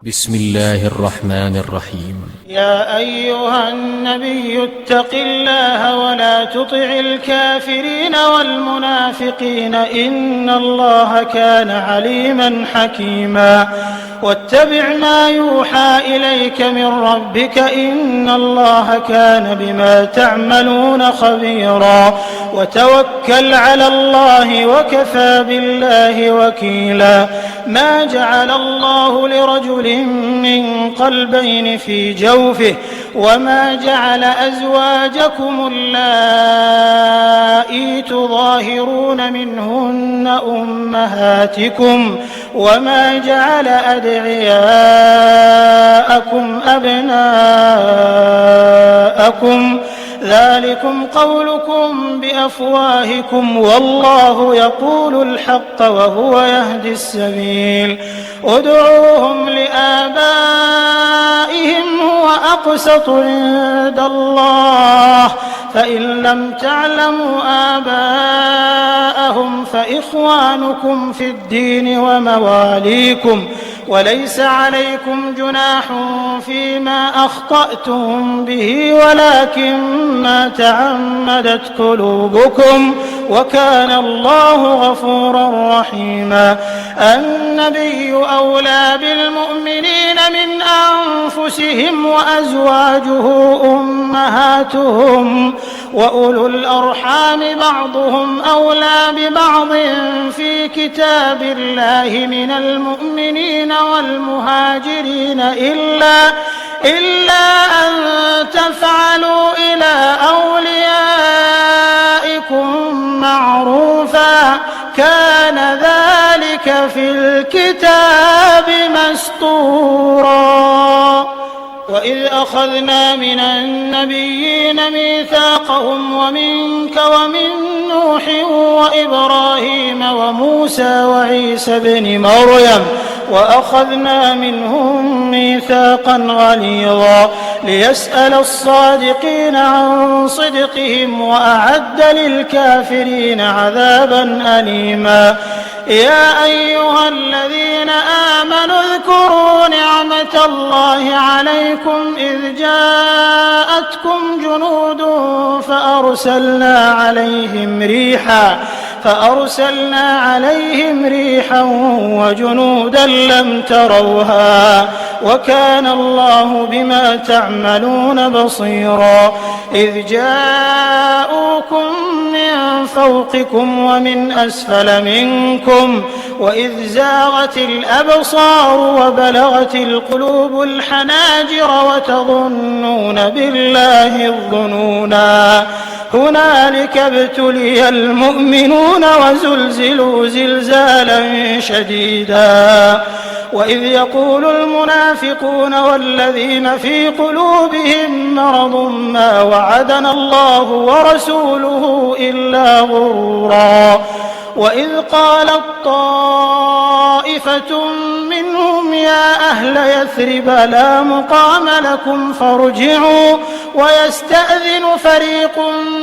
بسم الله الرحمن الرحيم. يا أيها النبي اتق الله ولا تطع الكافرين والمنافقين إن الله كان عليما حكيما واتبع ما يوحى إليك من ربك إن الله كان بما تعملون خبيرا وتوكل على الله وكفى بالله وكيلا ما جعل الله لرجل من قلبين في جوفه وما جعل أزواجكم اللائي تظاهرون منهن أمهاتكم وما جعل أدعياءكم أبناءكم ذلكم قولكم بأفواهكم والله يقول الحق وهو يهدي السبيل ادعوهم لآبائهم هو أقسط عند الله فإن لم تعلموا آباءهم فإخوانكم في الدين ومواليكم وليس عليكم جناح فيما أخطأتم به ولكن ما تعمدت قلوبكم وكان الله غفورا رحيما النبي أولى بالمؤمنين من أنفسهم وأزواجه أمهاتهم وأولو الأرحام بعضهم أولى ببعض في كتاب الله من المؤمنين والمهاجرين إلا أن تفعلوا إلى أوليائكم معروفا كان ذلك في الكتاب مسطورا وإذ أخذنا من النبيين ميثاقهم ومنك ومن نوح وإبراهيم وموسى وعيسى بن مريم وأخذنا منهم ميثاقا غليظا ليسأل الصادقين عن صدقهم وأعد للكافرين عذابا أليما يا أيها الذين آمنوا اذكروا نعمة الله عليكم إذ جاءتكم جنود فأرسلنا عليهم ريحا وجنودا لم تروها وكان الله بما تعملون بصيرا إذ جاءوكم من فوقكم ومن أسفل منكم وإذ زاغت الأبصار وبلغت القلوب الحناجر وتظنون بالله الظنونا هنالك ابتلي المؤمنون وزلزلوا زلزالا شديدا وإذ يقول المنافقون والذين في قلوبهم مرض ما وعدنا الله ورسوله إلا غرورا وإذ قالت طائفة منهم يا أهل يثرب لا مقام لكم فارجعوا ويستأذن فريق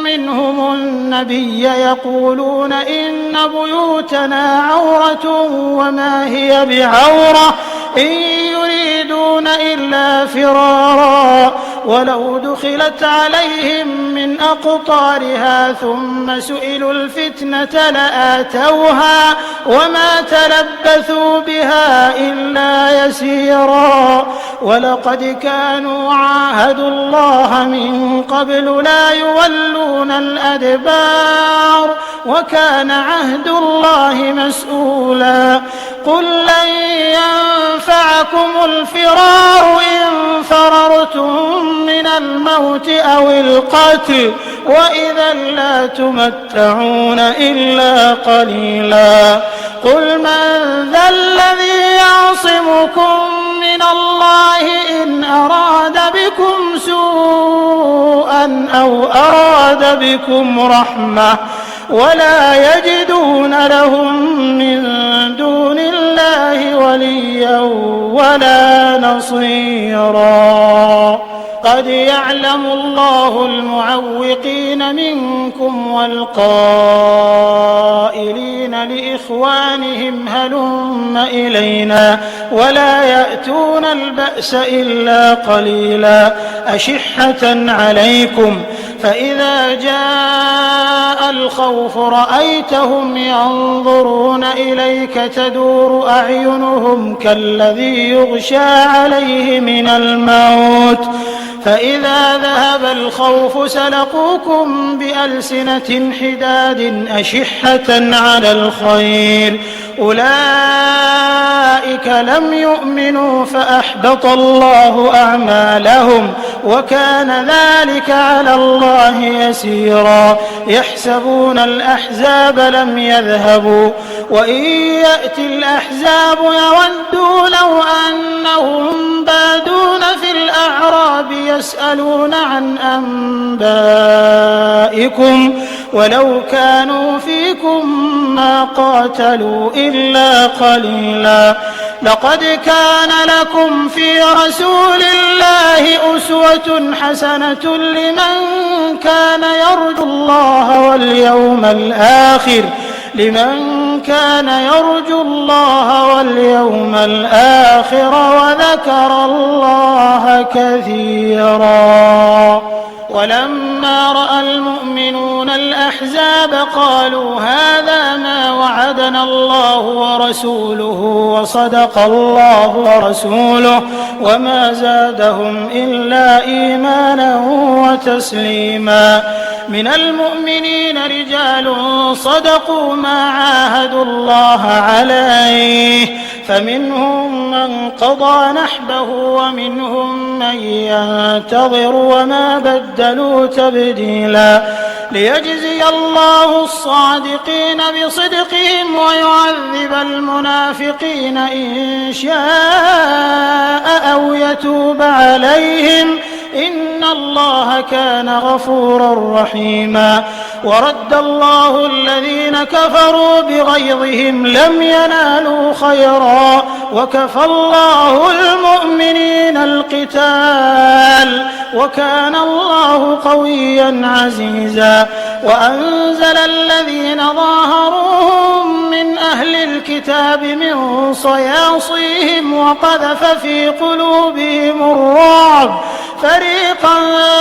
منهم النبي يقولون إن بيوتنا عورة وما هي بعورة إن يريدون إلا فرارا ولو دخلت عليهم من أقطارها ثم سئلوا الفتنة لآتوها وما تلبثوا بها إلا يسيرا ولقد كانوا عاهدوا الله من قبل لا يولون الأدبار وكان عهد الله مسؤولا قل لن ينفعكم الفرار إن فررتم من الموت أو القتل وإذا لا تمتعون إلا قليلا قل من ذا الذي يعصمكم من الله إن أراد بكم سوءا أو أراد بكم رحمة ولا يجدون لهم من دون الله وليا ولا نصيرا قد يعلم الله المعوقين منكم والقائلين لإخوانهم هلم إلينا ولا يأتون البأس إلا قليلا أشحة عليكم فإذا جاء الخوف رأيتهم ينظرون إليك تدور أعينهم كالذي يغشى عليه من الموت فإذا ذهب الخوف سلقوكم بألسنة حداد أشحة على الخير أولئك لم يؤمنوا فأحبط الله أعمالهم وكان ذلك على الله يسيرا يحسبون الأحزاب لم يذهبوا وإن يأتي الأحزاب يودوا لو أنهم بادون في الأعراب يسألون عن أنبائكم ولو كانوا فيكم ما قاتلوا إلا قليلا لقد كان لكم في رسول الله أسوة حسنة لمن كان يرجو الله واليوم الآخر وذكر الله كثيرا ولما رأى المؤمنون الأحزاب قالوا هذا ما وعدنا الله ورسوله وصدق الله ورسوله وما زادهم إلا إيمانا وتسليما من المؤمنين رجال صدقوا ما عاهدوا الله عليه فمنهم من قضى نحبه ومنهم من ينتظر وما بدلوا تبديلا ليجزي الله الصادقين بصدقهم ويعذب المنافقين إن شاء أو يتوب عليهم إن الله كان غفورا رحيما ورد الله الذين كفروا بغيظهم لم ينالوا خيرا وكفى الله المؤمنين القتال وكان الله قويا عزيزا وأنزل الذين ظاهروهم من أهل الكتاب من صياصيهم وقذف في قلوبهم الرعب فريقا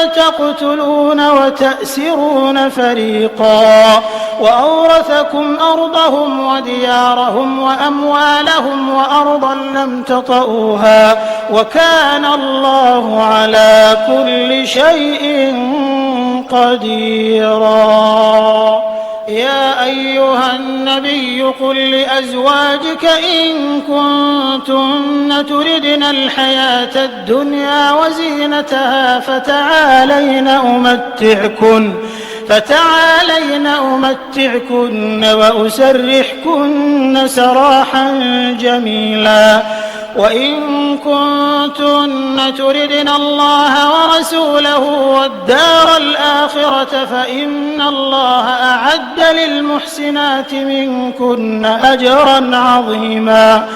تقتلون وتأسرون فريقا وأورثكم أرضهم وديارهم وأموالهم وأرضا لم تطئوها وكان الله على كل شيء قديرا يا أيها النبي قل لأزواجك إن كنتن تردن الحياة الدنيا وزينتها فتعالين أمتعكن وأسرحكن سراحا جميلا وإن كنتن تردن الله ورسوله والدار الآخرة فإن الله أعد للمحسنات منكن أجرا عظيما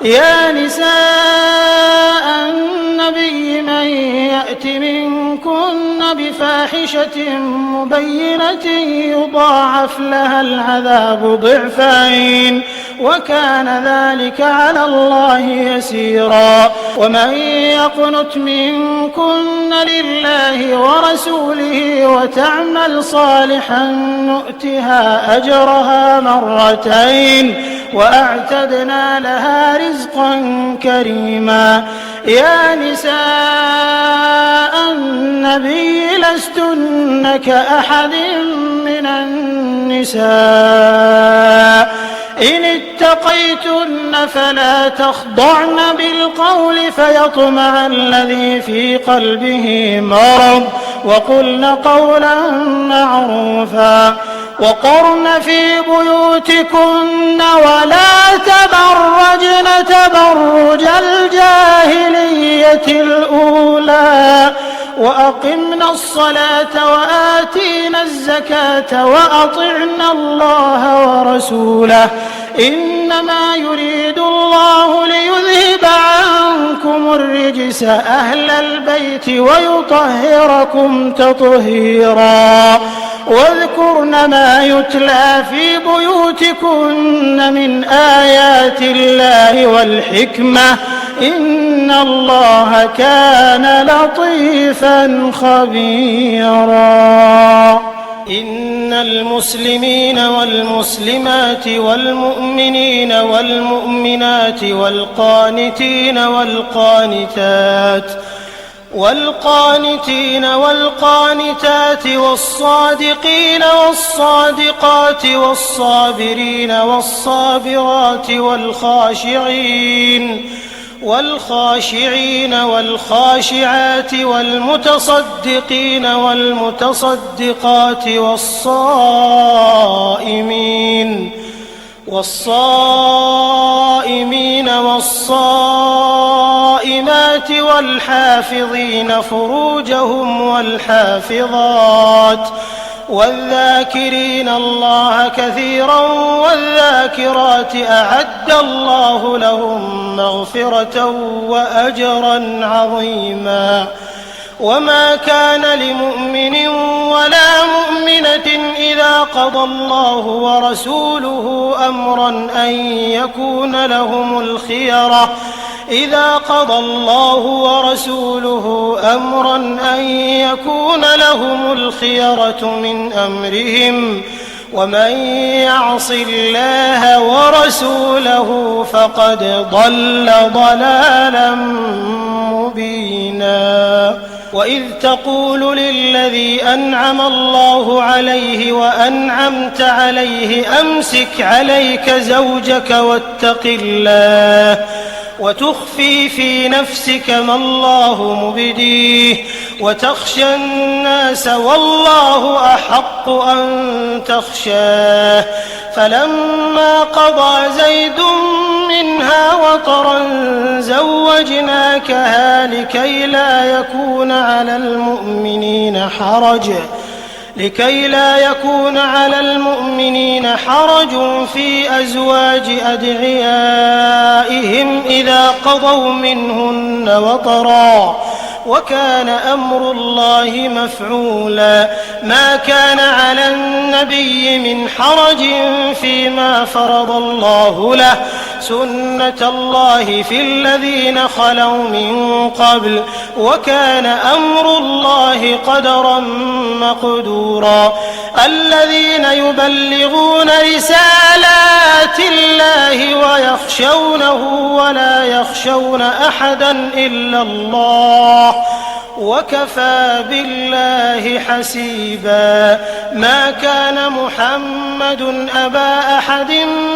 يا نساء النبي من يأت منكن بفاحشة مبينة يضاعف لها العذاب ضعفين وكان ذلك على الله يسيرا ومن يقنت منكن لله ورسوله وتعمل صالحا نؤتها أجرها مرتين وأعتدنا لها رزقا كريما يا نساء النبي لستن كأحد من النساء إن اتقيتن فلا تخضعن بالقول فيطمع الذي في قلبه مرض وقلن قولا معروفا وقرن في بيوتكن ولا تبرجن تبرج الجاهلية الأولى وأقمنا الصلاة وآتينا الزكاة وأطعنا الله ورسوله إنما يريد الله ليذهب عنكم الرجس الرجس أهل البيت ويطهركم تطهيرا واذكرن ما يتلى في بيوتكن من آيات الله والحكمة إن الله كان لطيفا خبيرا إن المسلمين والمسلمات والمؤمنين والمؤمنات والقانتين والقانتات والصادقين والصادقات والصابرين والصابرات والخاشعين والخاشعات والمتصدقين والمتصدقات والصائمين والصائمات والحافظين فروجهم والحافظات والذاكرين الله كثيرا والذاكرات أعد الله لهم مغفرة وأجرا عظيما وما كان لمؤمن ولا مؤمنة إذا قضى الله ورسوله أمرا أن يكون لهم الخيرة من أمرهم ومن يعص الله ورسوله فقد ضل ضلالا مبينا وإذ تقول للذي أنعم الله عليه وأنعمت عليه أمسك عليك زوجك واتق الله وتخفي في نفسك ما الله مبديه وتخشى الناس والله أحق أن تخشاه فلما قضى زيد منها وطرا زوجناكها لكي لا يكون على المؤمنين حرج في أزواج أدعيائهم إذا قضوا منهن وطرا وكان أمر الله مفعولا ما كان على النبي من حرج فيما فرض الله له سنة الله في الذين خلوا من قبل وكان أمر الله قدرا مقدورا الذين يبلغون رسالات الله ويخشونه ولا يخشون أحدا إلا الله وكفى بالله حسيبا ما كان محمد أبا أحد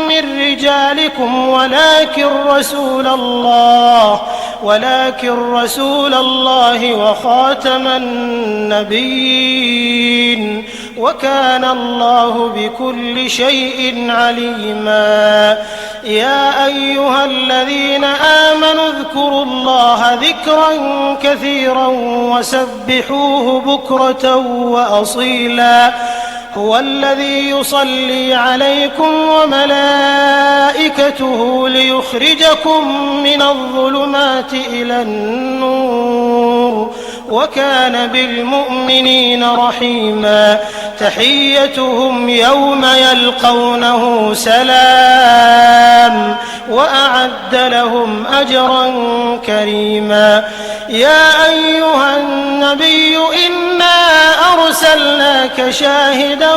من رجالكم ولكن رسول الله وخاتم النبيين وكان الله بكل شيء عليما يا أيها الذين آمنوا اذكروا الله ذكرا كثيرا وسبحوه بكرة وأصيلا هو الذي يصلي عليكم وملائكته ليخرجكم من الظلمات إلى النور وكان بالمؤمنين رحيما تحيتهم يوم يلقونه سلام وأعد لهم أجرا كريما يا أيها النبي إنا أرسلناك شاهدا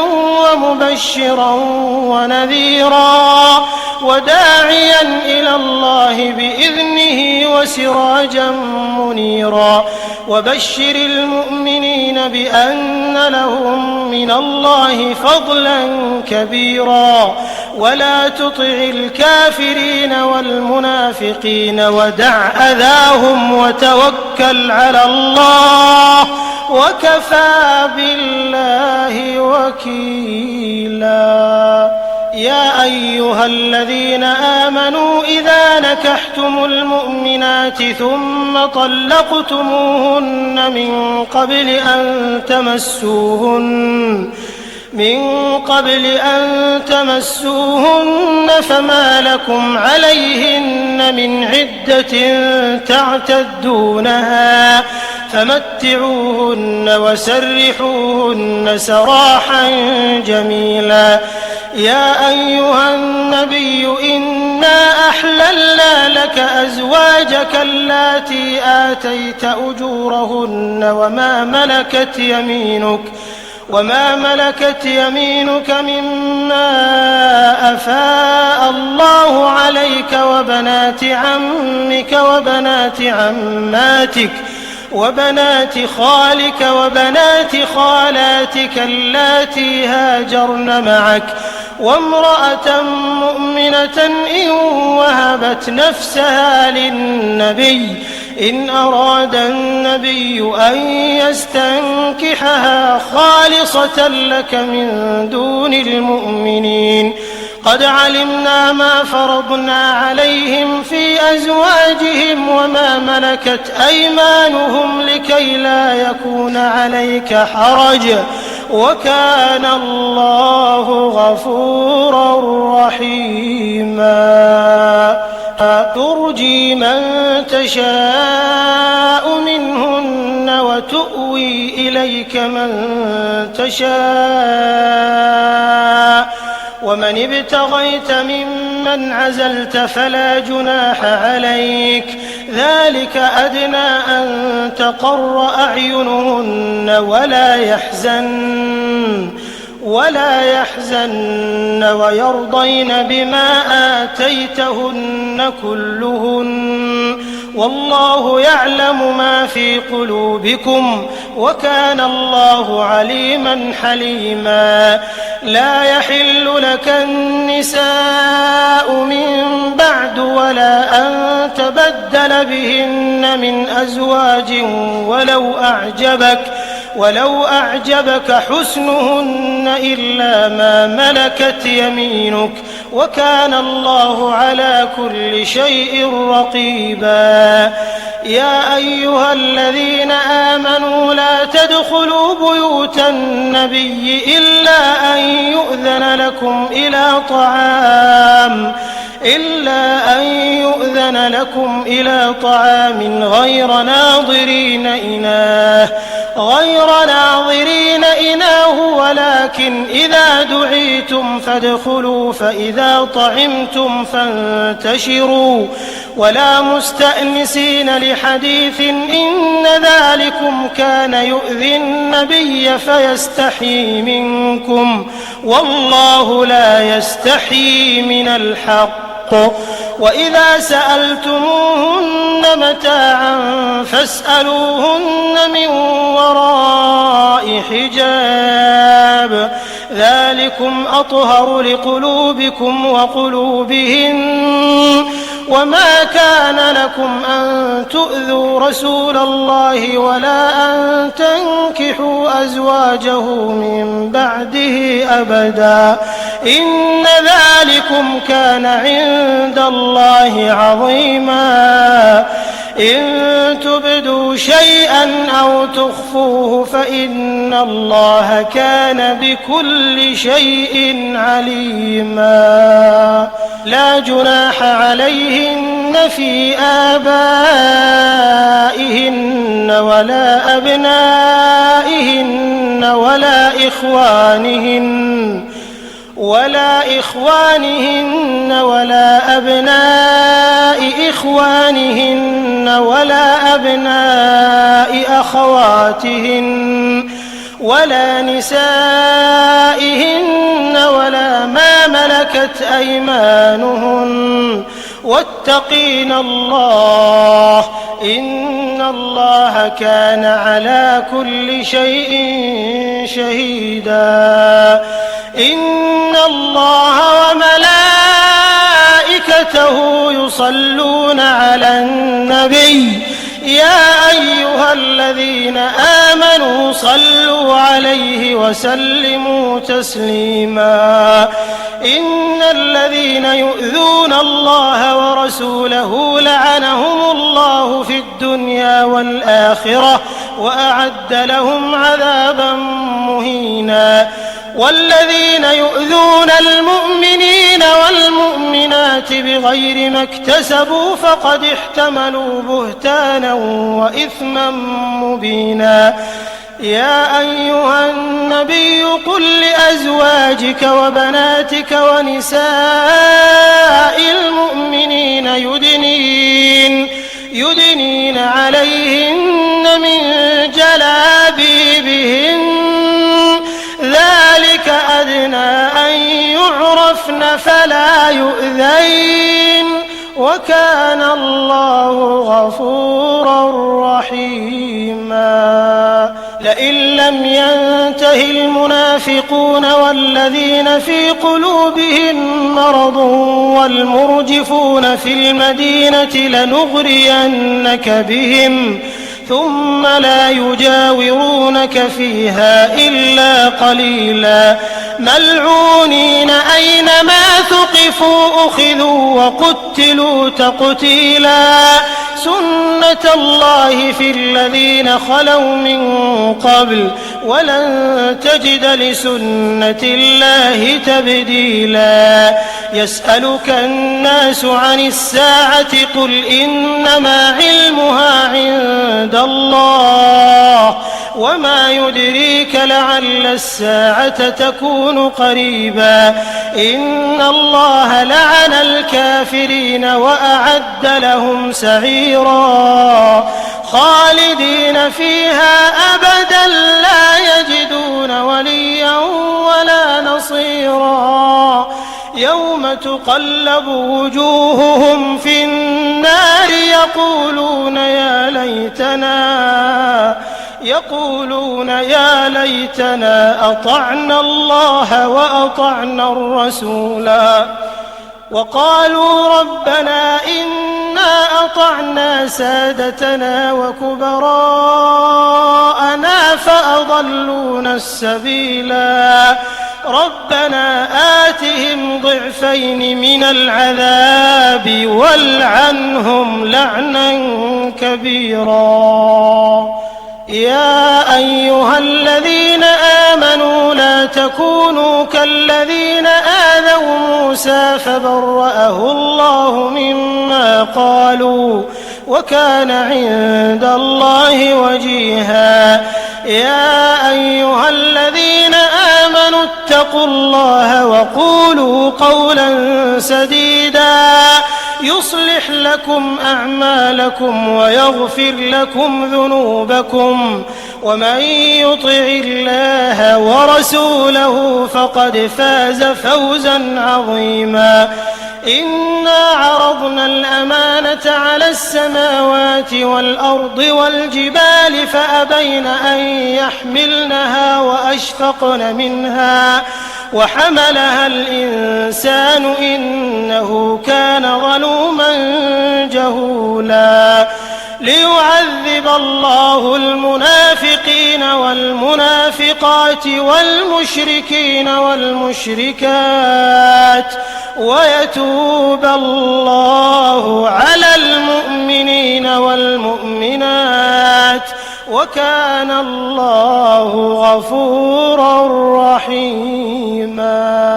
ومبشرا ونذيرا وداعيا إلى الله بإذنه وسراجا منيرا وبشر المؤمنين بأن لهم من الله فضلا كبيرا ولا تطع الكافرين والمنافقين ودع أذاهم وتوكل على الله وكفى بالله وكيلا يا أيها الذين آمنوا إذا نكحتم المؤمنات ثم طلقتموهن من قبل أن تمسوهن من قبل أن تمسوهن فما لكم عليهن من عدة تعتدونها فمتعوهن وسرحوهن سراحا جميلا. يا أيها النبي إنا أحللنا لك أزواجك اللاتي آتيت أجورهن وما ملكت يمينك مما أفاء الله عليك وبنات عمك وبنات عماتك وبنات خالك وبنات خالاتك اللاتي هاجرن معك وامرأة مؤمنة إن وهبت نفسها للنبي إن أراد النبي أن يستنكحها خالصة لك من دون المؤمنين. قد علمنا ما فرضنا عليهم في أزواجهم وما ملكت أيمانهم لكي لا يكون عليك حرج وكان الله غفورا رحيما. ترجي من تشاء منهن وتؤوي إليك من تشاء ومن ابتغيت ممن عزلت فلا جناح عليك ذلك أدنى أن تقر أعينهن ولا يحزن ويرضين بما آتيتهن كلهن والله يعلم ما في قلوبكم وكان الله عليما حليما. لا يحل لك النساء من بعد ولا أن تبدل بهن من أزواج ولو أعجبك حسنهن إلا ما ملكت يمينك وكان الله على كل شيء رقيبا. يا أيها الذين آمنوا لا تدخلوا بيوت النبي إلا أن يؤذن لكم إلى طعام غير ناظرين إناه ولكن إذا دعيتم فادخلوا فإذا طعمتم فانتشروا ولا مستأنسين لحديث إن ذلكم كان يؤذي النبي فيستحيي منكم والله لا يستحيي من الحق. وإذا سألتموهن متاعا فاسألوهن من وراء حجاب ذلكم أطهر لقلوبكم وقلوبهن. وما كان لكم أن تؤذوا رسول الله ولا أن تنكحوا أزواجه من بعده أبدا إن ذلكم كان عند الله عظيما. إن تبدوا شيئا أو تخفوه فإن الله كان بكل شيء عليما. لا جناح عليهن في آبائهن ولا أبنائهن ولا إخوانهن ولا أبناء إخوانهن ولا أبناء أخواتهن ولا نسائهن ولا ما ملكت أيمانهن واتقين الله إن الله كان على كل شيء شهيدا. إن الله وملائكته يصلون على النبي يا أيها الذين آمنوا صلوا عليه وسلموا تسليما. إن الذين يؤذون الله ورسوله لعنهم الله في الدنيا والآخرة وأعد لهم عذابا مهينا. والذين يؤذون المؤمنين والمؤمنات بغير ما اكتسبوا فقد احتملوا بهتانا وإثما مبينا. يا أيها النبي قل لأزواجك وبناتك ونساء المؤمنين يدنين عليهن من جلابيبهن ذلك أدنى أن يعرفن فلا يؤذين وكان الله غفورا رحيما. لئن لم ينته المنافقون والذين في قلوبهم مرض والمرجفون في المدينة لنغرينك بهم ثم لا يجاورونك فيها إلا قليلا ملعونين أينما ثقفوا أخذوا وقتلوا تقتيلا سنة الله في الذين خلوا من قبل ولن تجد لسنة الله تبديلا. يسألك الناس عن الساعة قل إنما علمها عند الله وما يدريك لعل الساعة تكون قريبا. إن الله لعن الكافرين وأعد لهم سعيرا خالدين فيها أبدا لا يجدون وليا ولا نصيرا. يوم تقلب وجوههم في النار يقولون يا ليتنا أطعنا الله وأطعنا الرسولا وقالوا ربنا إنا أطعنا سادتنا وكبراءنا فأضلونا السبيلا ربنا آتهم ضعفين من العذاب والعنهم لعنا كبيرا. يا أيها الذين آمنوا لا تكونوا كالذين آذوا موسى فبرأه الله مما قالوا وكان عند الله وجيها. يا أيها الذين آمنوا اتقوا الله وقولوا قولا سديدا يصلح لكم أعمالكم ويغفر لكم ذنوبكم ومن يطع الله ورسوله فقد فاز فوزا عظيما. إنا عرضنا الأمانة على السماوات والأرض والجبال فأبين أن يحملنها وأشفقن منها وحملها الإنسان إنه كان ظلوما جهولا. ليعذب الله المنافقين والمنافقات والمشركين والمشركات ويتوب الله على المؤمنين والمؤمنات وكان الله غفورا رحيما.